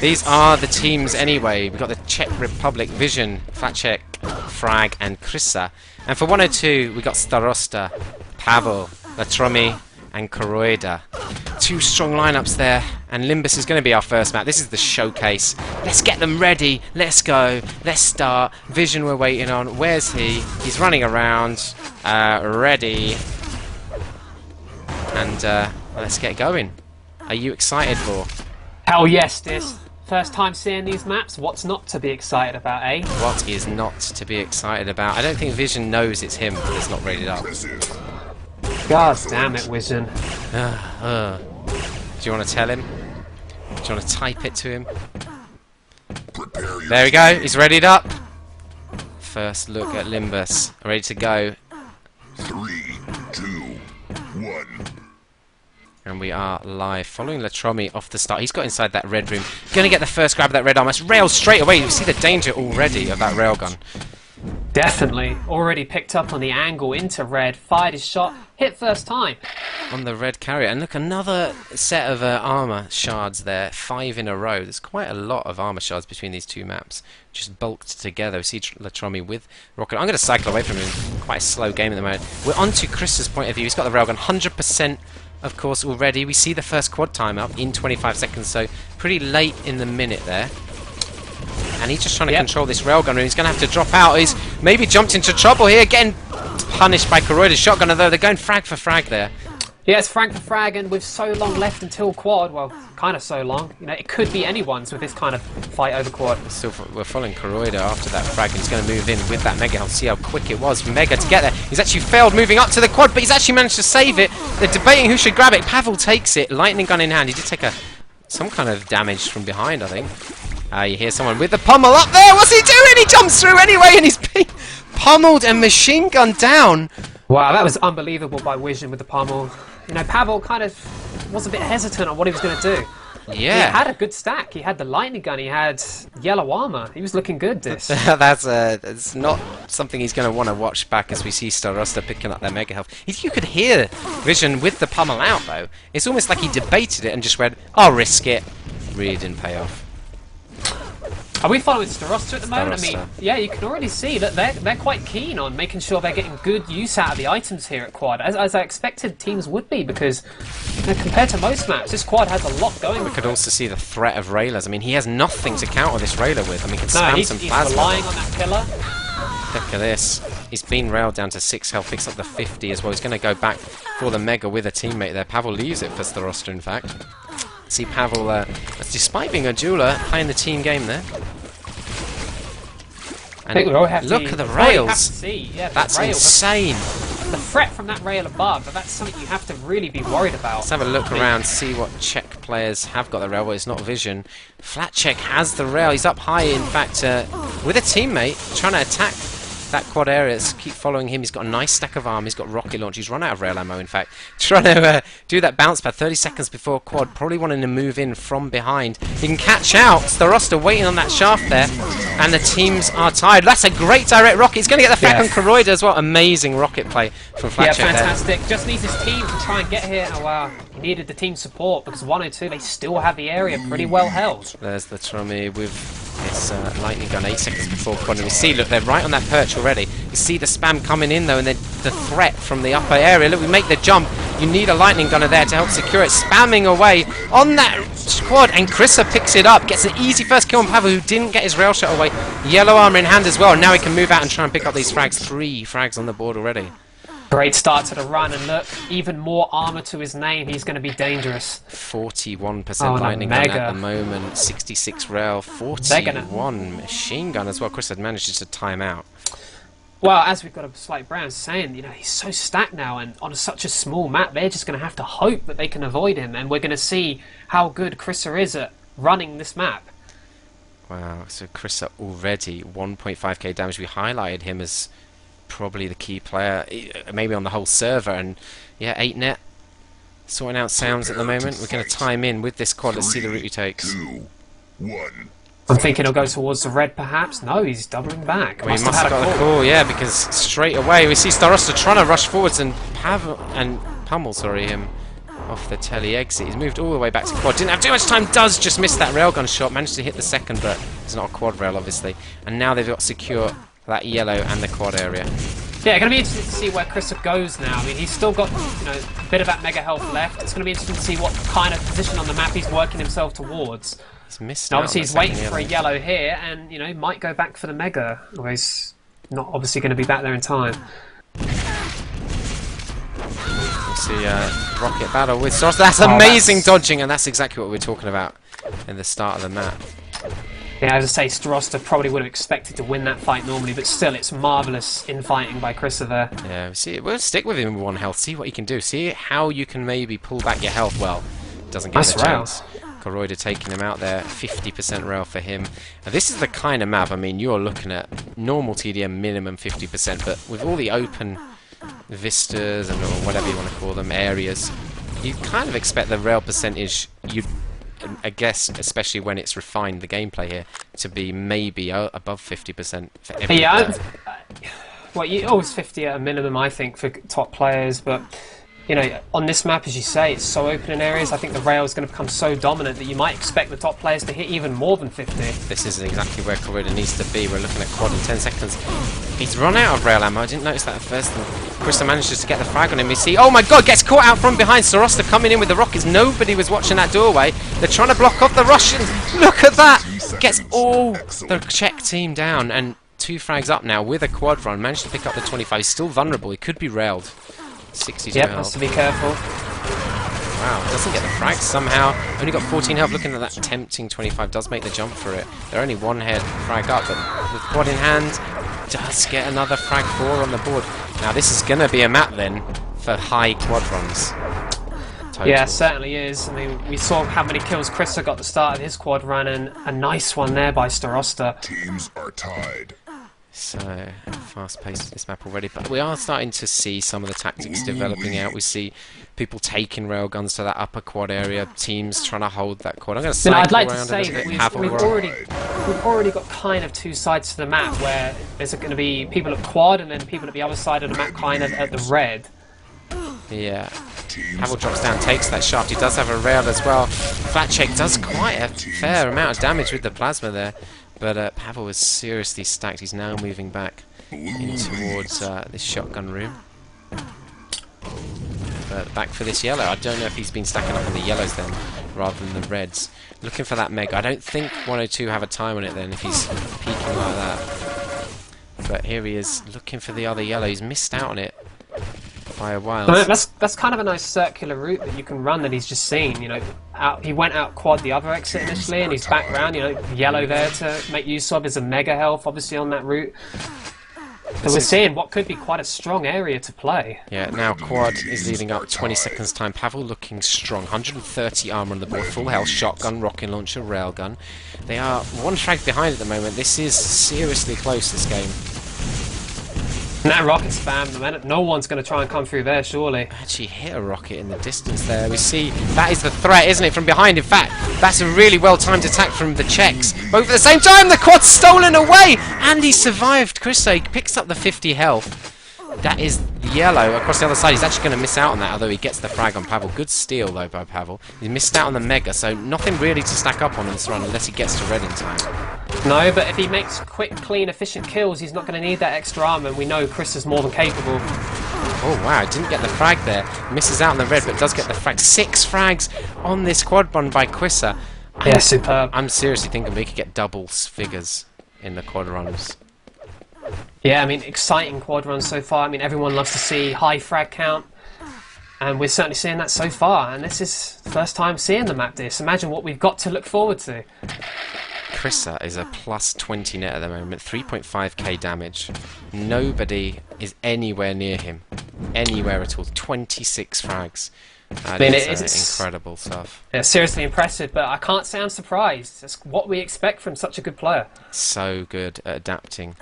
These are the teams anyway. We've got the Czech Republic, Vision, Flacek, Frag, and Krysa. And for 102, we got Starosta, Pavel, Latromi, and Koroida. Two strong lineups there, and Limbus is going to be our first map. This is the showcase. Let's get them ready. Let's go. Let's start. Vision we're waiting on. Where's he? He's running around. Ready. And let's get going. Are you excited, for? Hell yes, this. First time seeing these maps, what's not to be excited about, eh? What is not to be excited about? I don't think Vision knows it's him that's not rated up. God damn it, Vision. Do you want to tell him? Do you want to type it to him? There we go, he's readied up. First look at Limbus. Ready to go. 3, 2, 1. And we are live. Following Latromi off the start. He's got inside that red room. Gonna get the first grab of that red armor. It's railed straight away. You see the danger already of that railgun. Definitely. Already picked up on the angle into red. Fired his shot. Hit first time. On the red carrier. And look, another set of armor shards there. 5 in a row. There's quite a lot of armor shards between these two maps. Just bulked together. We see Latromi with rocket. I'm going to cycle away from him. Quite a slow game at the moment. We're on to Chris's point of view. He's got the railgun. 100%. Of course, already we see the first quad time up in 25 seconds, so pretty late in the minute there. And he's just trying to control this railgun room. He's going to have to drop out. He's maybe jumped into trouble here, getting punished by Koroida's shotgunner, though. They're going frag for frag there. Yeah, it's frag for frag, and with so long left until quad, well, kind of so long. You know, it could be anyone's with this kind of fight over quad. Still, we're following Koroida after that frag, and he's going to move in with that Mega health. See how quick it was for Mega to get there. He's actually failed moving up to the quad, but he's actually managed to save it. They're debating who should grab it. Pavel takes it, lightning gun in hand. He did take some kind of damage from behind, I think. You hear someone with the pummel up there. What's he doing? He jumps through anyway, and he's being pummeled and machine gunned down. Wow, that was unbelievable by Vision with the pummel. You know, Pavel kind of was a bit hesitant on what he was going to do. Yeah. He had a good stack. He had the lightning gun. He had yellow armor. He was looking good, this. That's not something he's going to want to watch back as we see Starosta picking up their mega health. If you could hear Vision with the pummel out, though, it's almost like he debated it and just went, I'll risk it. Really didn't pay off. Are we following Starosta at the moment? Starosta. I mean, yeah, you can already see that they're quite keen on making sure they're getting good use out of the items here at quad, as I expected teams would be, because you know, compared to most maps, this quad has a lot going. We could also see the threat of railers. I mean, he has nothing to counter this railer with. I mean, he can spam some he's plasma. relying on that pillar. Look at this. He's been railed down to 6 health, picks up the 50 as well. He's going to go back for the Mega with a teammate there. Pavel leaves it for Starosta, in fact. See Pavel, despite being a jeweler, playing the team game there. And look at the rails. Yeah, that's insane. The threat from that rail above, that's something you have to really be worried about. Let's have a look around, see what Czech players have got the rail. Well, it's not Vision. Flacek has the rail. He's up high, in fact, with a teammate trying to attack that quad area. Let's keep following him. He's got a nice stack of arm. He's got rocket launch. He's run out of rail ammo, in fact. Trying to do that bounce pad 30 seconds before quad. Probably wanting to move in from behind. He can catch out. Starosta waiting on that shaft there. And the teams are tied. That's a great direct rocket. He's going to get the frac on Koroida as well. Amazing rocket play from Flacek. Yeah, fantastic. Just needs his team to try and get here. Oh, wow. He needed the team support because 102, they still have the area pretty well held. There's the Tromi with his lightning gun 8 seconds before quad. And we see, look, they're right on that perch already. You see the spam coming in, though, and then the threat from the upper area. Look, we make the jump. You need a lightning gunner there to help secure it. Spamming away on that quad, and Krysa picks it up. Gets an easy first kill on Pavel, who didn't get his rail shot away. Yellow armor in hand as well. Now he can move out and try and pick up these frags. 3 frags on the board already. Great start to the run, and look, even more armor to his name. He's going to be dangerous. 41% lightning gun at the moment. 66 rail. 41 machine gun as well. Chris had managed to time out. Well, as we've got a slight Brown saying, you know, he's so stacked now, and on such a small map, they're just going to have to hope that they can avoid him, and we're going to see how good Krysa is at running this map. Wow, so Krysa already 1.5k damage. We highlighted him as probably the key player, maybe on the whole server, and yeah, 8 net. Sorting out sounds at the moment. We're going to time in with this quad. Let's see the route he takes. 2, 1. I'm thinking he'll go towards the red, perhaps. No, he's doubling back. Well, he must have got a call, yeah, because straight away we see Starosta trying to rush forwards, and pummel him. off the telly exit. He's moved all the way back to quad. Didn't have too much time. Does just miss that railgun shot. Managed to hit the second, but it's not a quad rail, obviously. And now they've got secure that yellow and the quad area. Yeah, going to be interesting to see where Chrissa goes now. I mean, he's still got, you know, a bit of that mega health left. It's going to be interesting to see what kind of position on the map he's working himself towards. He's missed Now, out obviously, on he's the waiting second for a yellow. yellow here, and, you know, might go back for the mega. Although he's not obviously going to be back there in time. We see rocket battle with Soros. That's amazing dodging, and that's exactly what we were talking about in the start of the map. Yeah, as I say, Starosta probably would have expected to win that fight normally, but still, it's marvellous infighting by Chrissa there. Yeah, we'll stick with him with 1 health, see what he can do, see how you can maybe pull back your health. Well, doesn't get Nice the rail. chance. Koroida taking him out there, 50% rail for him. Now, this is the kind of map, I mean, you're looking at normal TDM minimum 50%, but with all the open vistas and or whatever you want to call them, areas, you kind of expect the rail percentage, I guess, especially when it's refined, the gameplay here, to be maybe above 50% for every Yeah, player. well, you always 50 at a minimum, I think, for top players, but, you know, on this map, as you say, it's so open in areas. I think the rail is going to become so dominant that you might expect the top players to hit even more than 50. This is exactly where Koroida needs to be. We're looking at quad in 10 seconds. He's run out of rail ammo. I didn't notice that at first. And Chrissa manages to get the frag on him. You see, oh my god, gets caught out from behind. Sarosta coming in with the rockets. Nobody was watching that doorway. They're trying to block off the Russians. Look at that! Gets all the Czech team down. And 2 frags up now with a quad run. Managed to pick up the 25. He's still vulnerable. He could be railed. 62 Yep, health. has to be careful. Wow, doesn't get the frag somehow. Only got 14 health. Looking at that tempting 25, does make the jump for it. They're only 1 head frag up, but with quad in hand, does get another frag 4 on the board. Now this is going to be a map then for high quad runs. Total. Yeah, it certainly is. I mean, we saw how many kills Chrissa got at the start of his quad run, and a nice one there by Starosta. Teams are tied. So fast-paced this map already, but we are starting to see some of the tactics developing out. We see people taking railguns to that upper quad area, teams trying to hold that quad. I'm going to cycle I'd like to around a say little that bit. we've Pavel already got kind of 2 sides to the map, where there's going to be people at quad and then people at the other side of the map kind of at the red. Yeah. Pavel drops down, takes that shaft. He does have a rail as well. Flat check does quite a fair amount of damage with the plasma there. But Pavel was seriously stacked. He's now moving back in towards this shotgun room. But back for this yellow. I don't know if he's been stacking up on the yellows then, rather than the reds. Looking for that mega. I don't think 102 have a time on it then, if he's peeking like that. But here he is, looking for the other yellow. He's missed out on it by a while. That's kind of a nice circular route that you can run that he's just seen. You know, he went out quad the other exit initially, and he's back round. You know, yellow there to make use of is a mega health, obviously on that route. So we're seeing what could be quite a strong area to play. Yeah, now quad is leading up 20 seconds time. Pavel looking strong, 130 armor on the board, full health, shotgun, rocket launcher, railgun. They are 1 frag behind at the moment. This is seriously close, this game. And that rocket spam, no one's going to try and come through there, surely. Actually hit a rocket in the distance there. We see that is the threat, isn't it, from behind? In fact, that's a really well-timed attack from the Czechs. Both at the same time, the quad's stolen away! And he survived. Chrissa picks up the 50 health. That is yellow across the other side. He's actually going to miss out on that, although he gets the frag on Pavel. Good steal, though, by Pavel. He missed out on the mega, so nothing really to stack up on in this run unless he gets to red in time. No, but if he makes quick, clean, efficient kills, he's not going to need that extra armor, and we know Chris is more than capable. Oh, wow, didn't get the frag there. Misses out on the red, but does get the frag. 6 frags on this quad run by Chrissa. Yeah, superb. I'm seriously thinking we could get double figures in the quad runs. Yeah, I mean, exciting quad runs so far. I mean, everyone loves to see high frag count, and we're certainly seeing that so far. And this is the first time seeing the map this. Imagine what we've got to look forward to. Chrissa is a plus 20 net at the moment, 3.5k damage. Nobody is anywhere near him. Anywhere at all. 26 frags. That is incredible stuff. Yeah, seriously impressive, but I can't say I'm surprised. That's what we expect from such a good player. So good at adapting.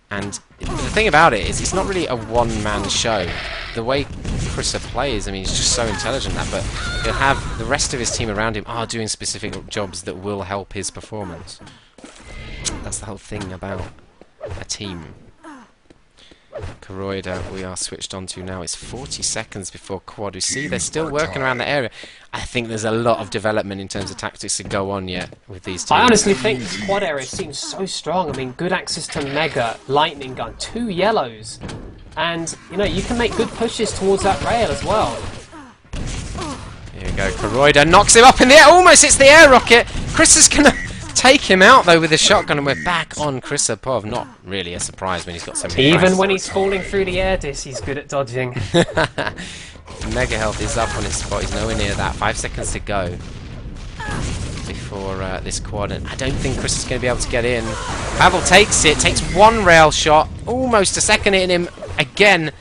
And the thing about it is, it's not really a one-man show. The way Chrissa plays, I mean, he's just so intelligent that, but he'll have the rest of his team around him are doing specific jobs that will help his performance. That's the whole thing about a team. Koroida we are switched on to now. It's 40 seconds before quad. We see they're still working around the area. I think there's a lot of development in terms of tactics to go on yet with these teams. I honestly think this quad area seems so strong. I mean, good access to Mega, Lightning Gun, 2 yellows. And, you know, you can make good pushes towards that rail as well. Here we go, Koroida knocks him up in the air. Almost hits the air rocket. Chris is going to take him out, though, with a shotgun. And we're back on Chris Apov. Not really a surprise when he's got so many Even prices. when he's falling through the air disc, he's good at dodging. Mega health is up on his spot. He's nowhere near that. 5 seconds to go before this quad. And I don't think Chris is going to be able to get in. Pavel takes it. Takes 1 rail shot. Almost a second hitting him again.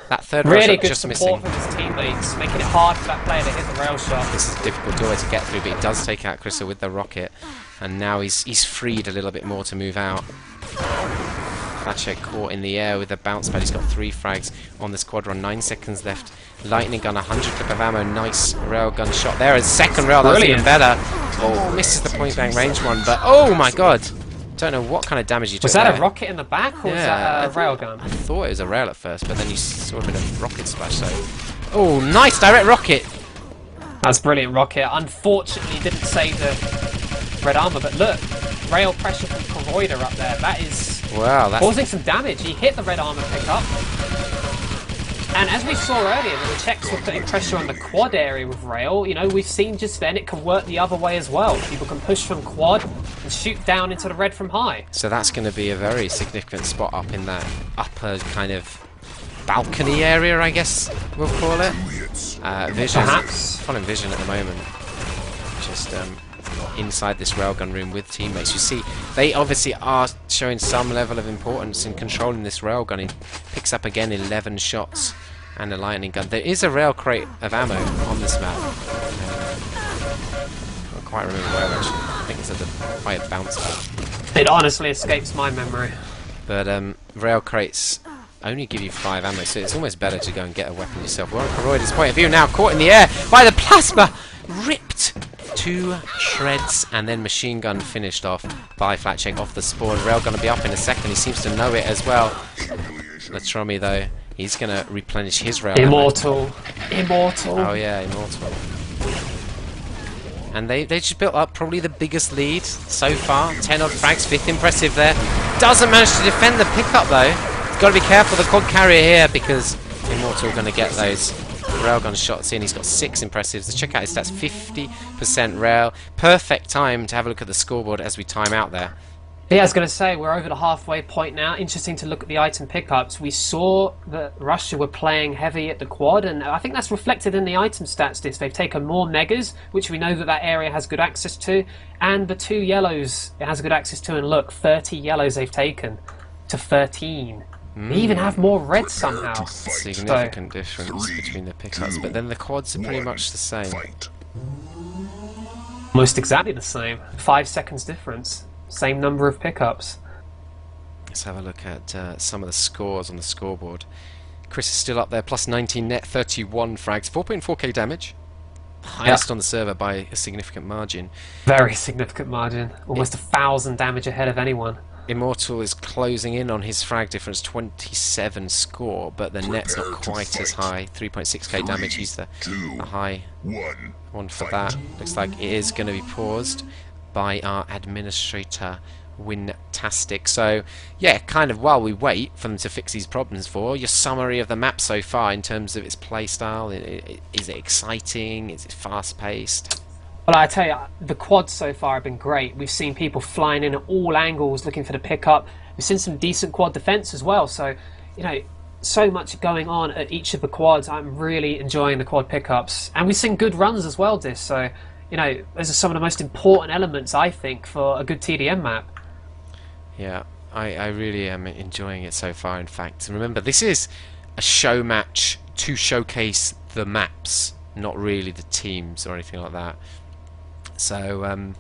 That third rail Really shot good just support missing. from his teammates, making it hard for that player to hit the rail shot. This is a difficult doorway to get through, but he does take out Chrissa with the rocket. And now he's freed a little bit more to move out. Thatcher caught in the air with a bounce pad. He's got 3 frags on the squadron. 9 seconds left. Lightning gun, 100 clip of ammo. Nice railgun shot there. A second rail, that was even better. Oh, misses the point blank range one, but oh my god! Don't know what kind of damage you took. Was that there. a rocket in the back, or was that a railgun? I thought it was a rail at first, but then you saw a bit of rocket splash. So, oh, nice direct rocket. That's brilliant rocket. Unfortunately, didn't save the red armor, but look, rail pressure from Koroida up there. That is causing some damage. He hit the red armor pickup. And as we saw earlier, the Czechs were putting pressure on the quad area with rail. You know, we've seen just then it can work the other way as well. People can push from quad and shoot down into the red from high. So that's going to be a very significant spot up in that upper kind of balcony area, I guess we'll call it. Vision. Perhaps. Following Vision at the moment. Just inside this railgun room with teammates. You see, they obviously are showing some level of importance in controlling this railgun. He picks up again 11 shots and a lightning gun. There is a rail crate of ammo on this map. I can't quite remember where actually. I think it's at the by a bounce pad. It honestly escapes my memory. But rail crates only give you 5 ammo, so it's almost better to go and get a weapon yourself. We're on Koroida's point of view now, caught in the air by the plasma, ripped to shreds, and then machine gun finished off by Flatcheck off the spawn. Rail gonna be up in a second. He seems to know it as well. Latromi though, he's gonna replenish his rail. Immortal. Immortal. Oh yeah, immortal. And they just built up probably the biggest lead so far. 10 odd frags, 5th impressive there. Doesn't manage to defend the pickup though. Got to be careful the quad carrier here because Immortal going to get those railgun shots in. He's got 6 impressives. Let's check out his stats. 50% rail. Perfect time to have a look at the scoreboard as we time out there. Yeah, I was going to say, we're over the halfway point now. Interesting to look at the item pickups. We saw that Russia were playing heavy at the quad, and I think that's reflected in the item stats disc. They've taken more megas, which we know that that area has good access to, and the 2 yellows it has good access to, and look, 30 yellows they've taken to 13. They even have more reds somehow. Significant difference between the pickups, but then the quads are pretty much the same. Almost exactly the same. 5 seconds difference. Same number of pickups. Let's have a look at some of the scores on the scoreboard. Chris is still up there, plus 19 net, 31 frags, 4.4k damage. Highest on the server by a significant margin. Very significant margin. Almost 1,000 damage ahead of anyone. Immortal is closing in on his frag difference, 27 score, but the net's not quite as high. 3.6k damage, he's the high one for that. Looks like it is going to be paused by our administrator, Wintastic. So, yeah, kind of while we wait for them to fix these problems for your summary of the map so far in terms of its playstyle. Is it exciting? Is it fast-paced? Well, I tell you, the quads so far have been great. We've seen people flying in at all angles looking for the pickup. We've seen some decent quad defense as well. So, you know, so much going on at each of the quads. I'm really enjoying the quad pickups. And we've seen good runs as well, Dis. So, you know, those are some of the most important elements, I think, for a good TDM map. Yeah, I really am enjoying it so far, in fact. And remember, this is a show match to showcase the maps, not really the teams or anything like that. So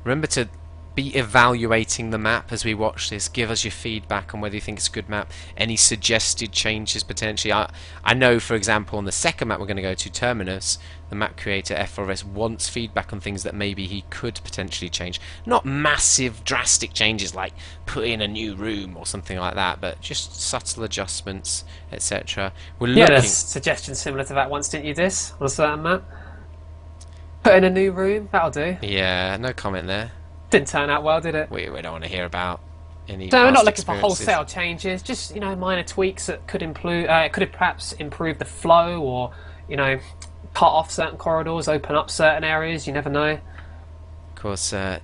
remember to be evaluating the map as we watch this. Give us your feedback on whether you think it's a good map, any suggested changes potentially. I know, for example, on the second map we're going to go to, Terminus, the map creator F4S wants feedback on things that maybe he could potentially change. Not massive drastic changes like put in a new room or something like that, but just subtle adjustments, etc. We're You had a looking... suggestion similar to that once, didn't you, Dis, on a certain map? Put in a new room, that'll do. Yeah, no comment there. Didn't turn out well, did it? We don't want to hear about any No, we're past not looking for experiences. wholesale changes. Just, you know, minor tweaks that could could perhaps improve the flow, or, you know, cut off certain corridors, open up certain areas. You never know. Of course. Oh,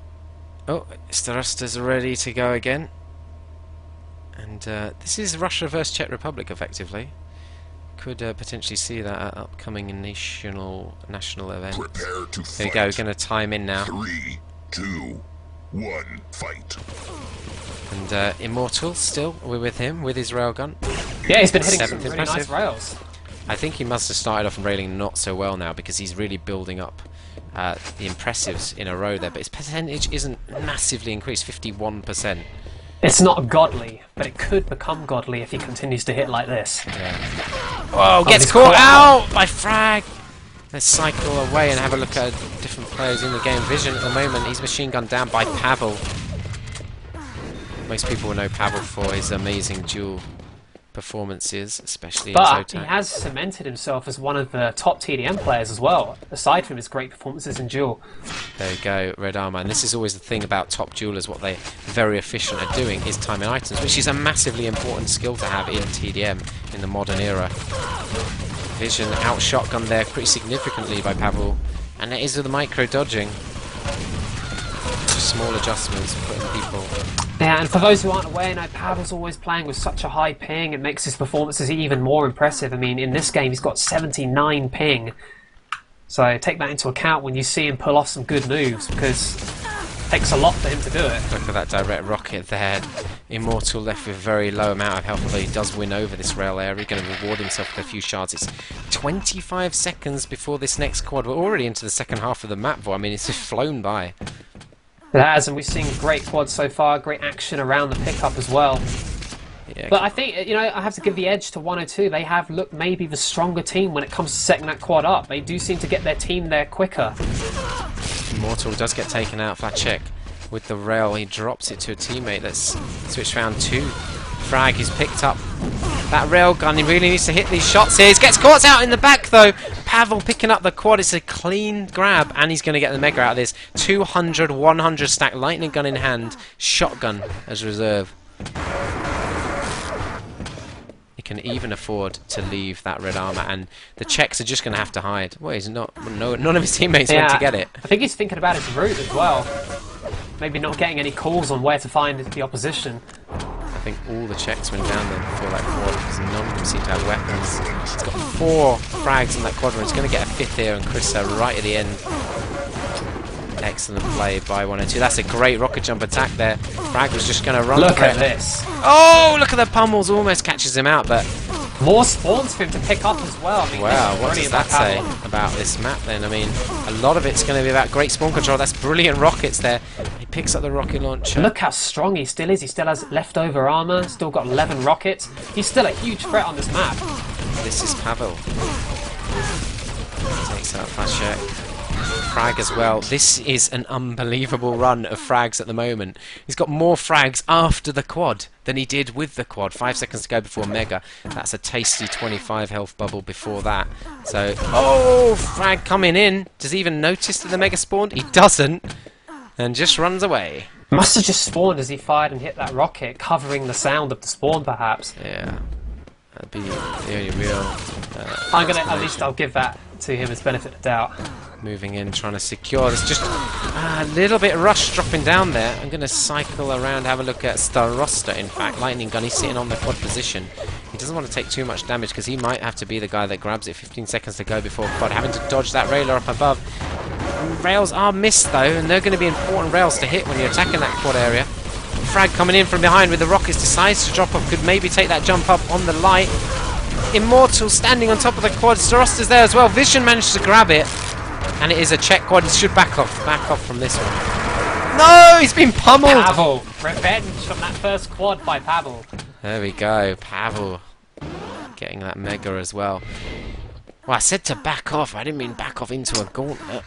Starosta's ready to go again, and this is Russia versus Czech Republic, effectively. Could potentially see that at upcoming national event. Prepare to There fight. you go. We're going to time in now. 3, 2, 1, fight. And Immortal still, we're with him with his railgun. Yeah, he's been hitting some Seventh really impressive. nice rails. I think he must have started off railing not so well now, because he's really building up the impressives in a row there. But his percentage isn't massively increased, 51%. It's not godly, but it could become godly if he continues to hit like this. Yeah. Whoa, gets he's caught caught out by Frag! Let's cycle away and have a look at different players in the game. Vision at the moment, he's machine gunned down by Pavel. Most people will know Pavel for his amazing duel performances, especially in But he Zotac. has cemented himself as one of the top TDM players as well, aside from his great performances in duel. There you go, Red Armor. And this is always the thing about top duelers, what they're very efficient at doing is timing items, which is a massively important skill to have in TDM in the modern era. Vision out shotgun there pretty significantly by Pavel, and it is with the micro dodging. Just small adjustments, putting people... Yeah, and for those who aren't aware, you know, Pavel's always playing with such a high ping. It makes his performances even more impressive. I mean, in this game, he's got 79 ping. So take that into account when you see him pull off some good moves, because it takes a lot for him to do it. Look at that direct rocket there. Immortal left with a very low amount of health, although he does win over this rail area. Going to reward himself with a few shards. It's 25 seconds before this next quad. We're already into the second half of the map, I mean, it's just flown by. It has, and we've seen great quads so far, great action around the pickup as well. Yeah, But I think, you know, I have to give the edge to 102. They have looked maybe the stronger team when it comes to setting that quad up. They do seem to get their team there quicker. Immortal does get taken out. Flacek with the rail, he drops it to a teammate. Let's switch round two. Frag is picked up that rail gun. He really needs to hit these shots here. He gets caught out in the back though. Pavel picking up the quad. It's a clean grab, and he's going to get the mega out of this. 200, 100 stack, lightning gun in hand, shotgun as reserve. He can even afford to leave that red armor, and the Czechs are just going to have to hide. Well, he's not. No, none of his teammates went to get it. I think he's thinking about his route as well. Maybe not getting any calls on where to find the opposition. I think all the Czechs went down there before that quad, because none of them seem to have weapons. He's got 4 frags in that quadrant. He's going to get a 5th here, and Chrissa right at the end. Excellent play by 102. That's a great rocket jump attack there. Frag was just going to run. Look at this. Oh, look at the pummels. Almost catches him out, but... More spawns for him to pick up as well. I mean, wow, what does brilliant that by say Pavel. about this map then? I mean, a lot of it's going to be about great spawn control. That's brilliant rockets there. He picks up the rocket launcher. Look how strong he still is. He still has leftover armor, still got 11 rockets. He's still a huge threat on this map. This is Pavel. Takes out Flacek. Frag as well. This is an unbelievable run of frags at the moment. He's got more frags after the quad than he did with the quad. 5 seconds to go before Mega. That's a tasty 25 health bubble before that. So, oh, Frag coming in. Does he even notice that the Mega spawned? He doesn't. And just runs away. Must have just spawned as he fired and hit that rocket, covering the sound of the spawn perhaps. Yeah. That'd be the only real... I'm gonna, at least I'll give that to him as benefit of doubt. Moving in, trying to secure. There's just a little bit rush dropping down there. I'm going to cycle around, have a look at Starosta, in fact. Lightning gun, he's sitting on the quad position. He doesn't want to take too much damage because he might have to be the guy that grabs it. 15 seconds to go before quad, having to dodge that railer up above. Rails are missed though, and they're going to be important rails to hit when you're attacking that quad area. Frag coming in from behind with the rockets, decides to drop off, could maybe take that jump up on the light. Immortal standing on top of the quad. Starosta's there as well. Vision managed to grab it. And it is a Czech quad. He should back off from this one. No! he's been pummeled! Pavel! Revenge from that first quad by Pavel. There we go, Pavel. Getting that mega as well. Well, I said to back off. I didn't mean back off into a gauntlet.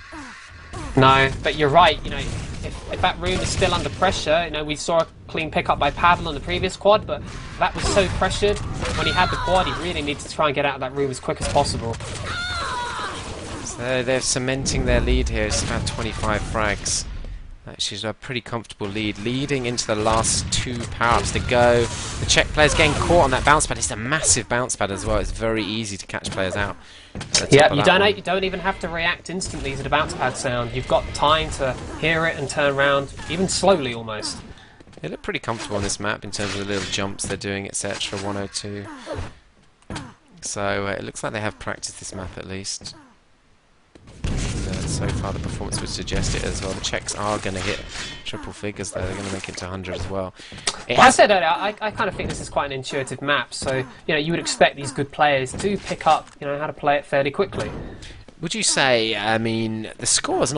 No, but you're right, you know, if that room is still under pressure, you know, we saw a clean pickup by Pavel on the previous quad, but that was so pressured. When he had the quad, he really needed to try and get out of that room as quick as possible. So they're cementing their lead here. It's about 25 frags. Actually, a pretty comfortable lead, leading into the last 2 power-ups to go. The Czech player's getting caught on that bounce pad. It's a massive bounce pad as well. It's very easy to catch players out. Yeah, you don't even have to react instantly to the bounce pad sound. You've got time to hear it and turn around, even slowly almost. They look pretty comfortable on this map in terms of the little jumps they're doing, etc. 102. So it looks like they have practiced this map at least. So far the performance would suggest it as well. The Czechs are going to hit triple figures though. They're going to make it to 100 as well. I said earlier, I kind of think this is quite an intuitive map, so you know you would expect these good players to pick up, you know, how to play it fairly quickly. Would you say? I mean, the score is not